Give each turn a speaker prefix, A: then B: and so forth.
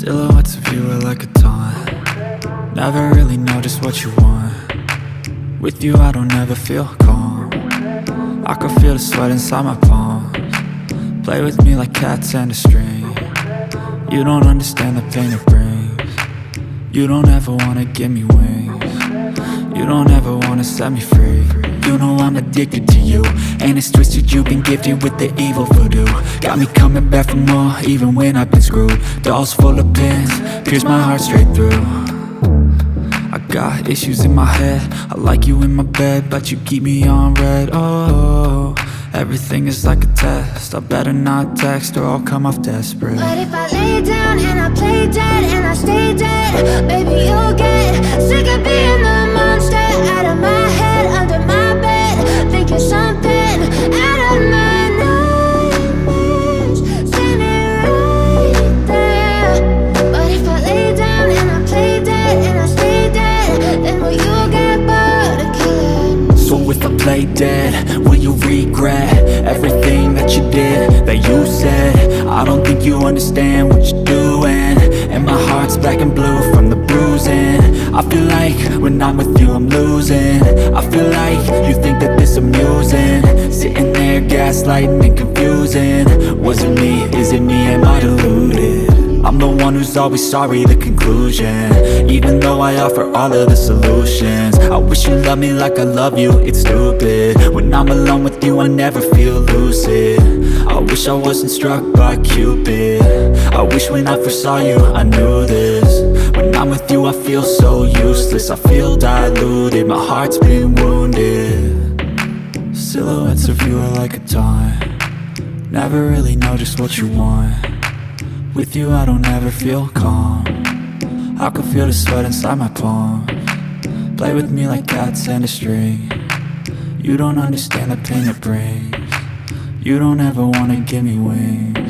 A: Silhouettes of you are like a taunt. Never really know just what you want. With you I don't ever feel calm. I can feel the sweat inside my palms. Play with me like cats and a string. You don't understand the pain it brings. You don't ever wanna give me wings. You don't ever wanna set me free. You know I'm addicted to you, and it's twisted, you've been gifted with the evil voodoo. Got me coming back for more, even when I've been screwed. Dolls full of pins, pierce my heart straight through. I got issues in my head, I like you in my bed, but you keep me on red. Oh, everything is like a test, I better not text or I'll come off desperate.
B: But if I lay down and I play dead and I stay dead, baby you'll get sick of being the monster out of my head, under my bed, thinking something out of my nightmares, standing right there. But if I lay down and I play dead and I stay dead, then will you get bored of killing?
A: So if I play dead, will you regret everything that you did, that you said? I don't think you understand what you're doing, and my heart's black and blue from the bruising. I feel like when I'm with you I'm losing. I feel like you think that this amusing, sitting there gaslighting and confusing. Was it me? Is it me? Am I deluded? I'm the one who's always sorry, the conclusion, even though I offer all of the solutions. I wish you loved me like I love you, it's stupid. When I'm alone with you I never feel lucid. I wish I wasn't struck by Cupid. I wish when I first saw you I knew this. When I'm with you I feel so useless, I feel diluted, my heart's been wounded. Silhouettes of you are like a taunt. Never really know just what you want. With you I don't ever feel calm. I can feel the sweat inside my palms. Play with me like cats and a string. You don't understand the pain it brings. You don't ever wanna give me wings.